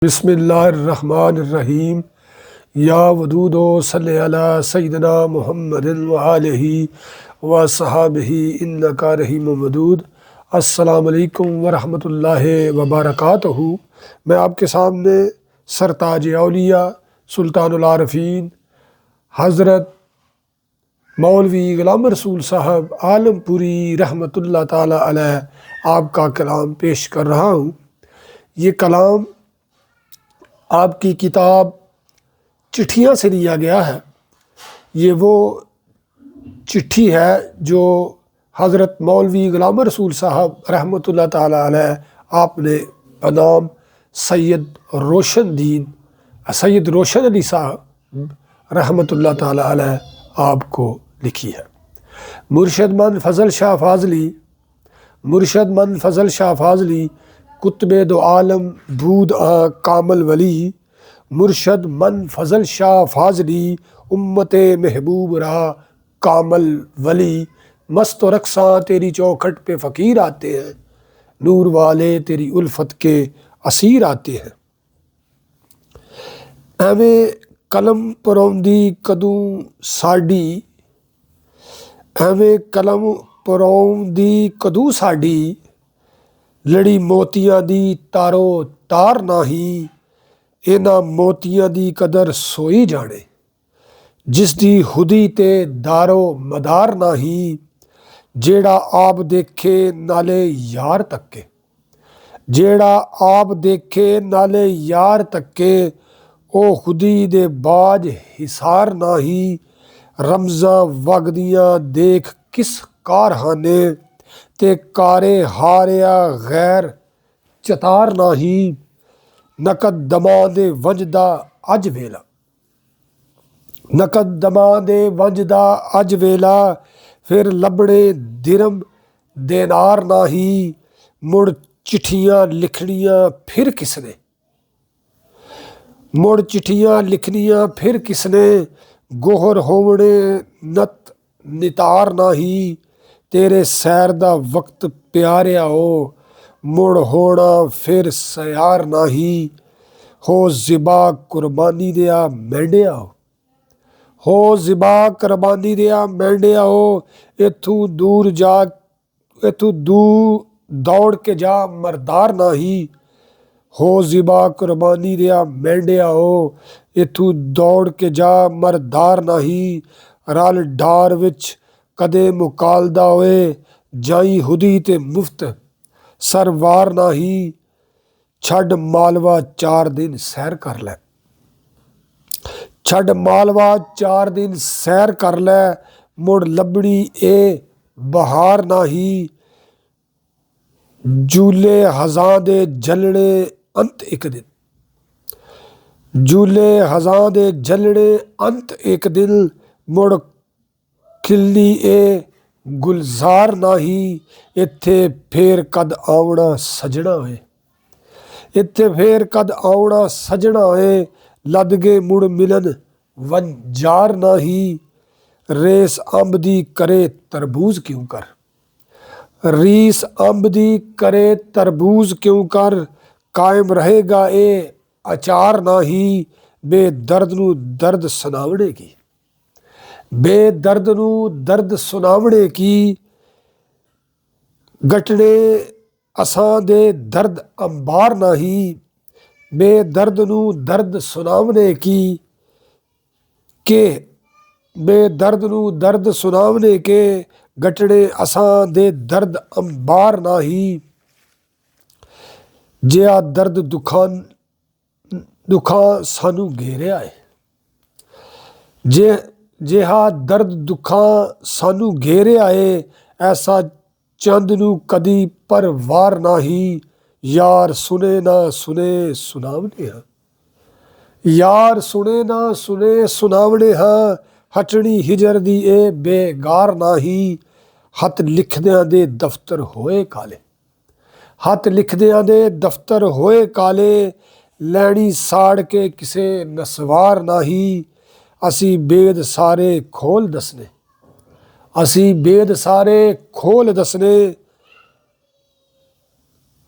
बिस्मिल्लाहिर्रहमानिर्रहीम। या वदूदो सल्लि अला सय्यिदिना मुहम्मदिन व आलिहि व सहाबिहि इन्नका रहीमुम वदूद। अस्सलामु अलैकुम व रहमतुल्लाहि व बरकातहू। मैं आपके सामने सरताज औलिया सुल्तानुल आरफीन हज़रत मौलवी ग़ुलाम रसूल साहब आलमपुरी रहमतुल्लाह ताला अलैह आपका कलाम पेश कर रहा हूँ। ये कलाम आपकी किताब चिट्ठियाँ से लिया गया है। ये वो चिट्ठी है जो हज़रत मौलवी ग़ुलाम रसूल साहब रहमतुल्लाह ताला अलैह आपने बनाम सैयद रोशन अली साहब रहमतुल्लाह ताला अलैह आपको लिखी है। मुर्शद मन फजल शाह फाजली कुतबे दो आलम दूद कामल वली। मुर्शद मन फजल शाह फाजली उम्मते महबूब रहा कामल वली। मस्त रक्सा तेरी चौखट पे फ़कीर आते हैं, नूर वाले तेरी उल्फत के असीर आते हैं। एवें कलम परौंदी कदू साडी, एवें कलम परौंदी कदू साडी। लड़ी मोतियां दी तारो तार नाही, इन्हां मोतियां दी कदर सोई जाने। जिस दी हुदी ते दारो मदार नाही, जेड़ा आप देखे नाले यार तक्के। जेड़ा आप देखे नाले यार तक्के, ओ खुदी दे बाज हिसार नाही। रमज़ां वगदियां देख किस कारखाने, ते कारे हारिया गैर चतार नाही। नकदमां दे वंजदा अज वेला, नकदमां दे वंजदा अज वेला। फिर लबड़े दिरम देनार नाही, मुड़ चिट्ठियां लिखनियां फिर किसने। मुड़ चिट्ठियां लिखनियां फिर किसने, गोहर होवणे नत नितार नाही। तेरे सैर दा वक्त प्यारिया हो, मुड़ होना फिर सयार नाही। हो ज़िबा कुर्बानी दिया मेंढिया हो, हो ज़िबा कुर्बानी दिया मेंढिया हो। इथू दूर दौड़ के जा मरदार नाही। हो ज़िबा कुर्बानी दिया मेंढिया हो, इथू दौड़ के जा मरदार नाही। रल डार विच कदे मुकालदा होए, जाई हुदी ते मुफ्त सरवार नाही। छड़ मालवा 4 दिन सैर कर लै, छड़ मालवा 4 दिन सैर कर लै। मुड़ लबड़ी ए बहार नाही। झूले हज़ां दे जलने अंत एक दिन, झूले हज़ां दे जलने अंत एक दिन। मुड़ खिलनी ए गुलजार नाही। इत्थे फेर कद आउणा सजना होए, इत्थे फेर कद आउणा सजना होए। लदगे मुड़ मिलन वंजार नाही। रेस अंब दी करे तरबूज क्यों कर, रीस अंब दी करे तरबूज क्यों कर। कायम रहेगा ए अचार नाही। बेदर्द नू दर्द सुनावणे की, बेदर्द नू दर्द सुनावणे की। गटने असां दे दर्द अंबार नाही। बेदर्द नू दर्द सुनावणे की के, बेदर्द नू दर्द सुनावणे के। गटने असां दे दर्द अंबार नाही। जिहा दर्द दुखां सानू घेरिया है, जिहा दर्द दुखां सानू घेरिया है। ऐसा चंद नू कदी परवार नाही। यार सुने ना सुने सुनावने हाँ, यार सुने ना सुने सुनावने हाँ। हटनी हिजर दी ए बेगार नाही। हथ लिखदियां दे दफ्तर होए काले, हथ लिखदियां दे दफ्तर होए काले। लैनी साड़ के किसे नसवार नाही। असी बेद सारे खोल दसने, असी बेद सारे खोल दसने।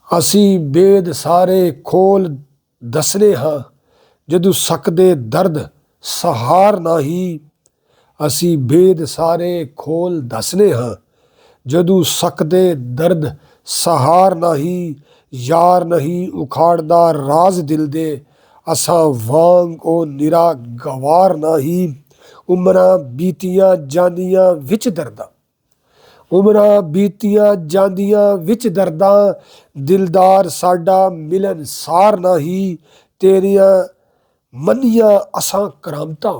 असी बेद सारे खोल ਦੱਸਨੇ ਹਾਂ, ਜਦੋਂ ਸਕਦੇ ਦਰਦ ਸਹਾਰ ਨਹੀਂ, ਅਸੀਂ ਭੇਦ ਸਾਰੇ ਖੋਲ ਦੱਸਨੇ ਹਾਂ। ਜਦੋਂ ਸਕਦੇ ਦਰਦ ਸਹਾਰ ਨਹੀਂ, ਯਾਰ ਨਹੀਂ ਉਖਾੜਦਾ ਰਾਜ਼ ਦਿਲ ਦੇ, ਅਸਾਂ ਵਾਂਗ ਉਹ ਨਿਰਾ ਗਵਾਰ ਨਹੀਂ। ਉਮਰਾਂ ਬੀਤੀਆਂ ਜਾਂਦੀਆਂ ਵਿੱਚ ਦਰਦਾਂ, ਉਮਰਾਂ ਬੀਤੀਆਂ ਜਾਂਦੀਆਂ ਵਿੱਚ ਦਰਦਾਂ, ਦਿਲਦਾਰ ਸਾਡਾ ਮਿਲਨਸਾਰ ਨਹੀਂ। ਤੇਰੀਆਂ ਮੰਨੀਆਂ ਅਸਾਂ ਕਰਾਮਤਾਂ,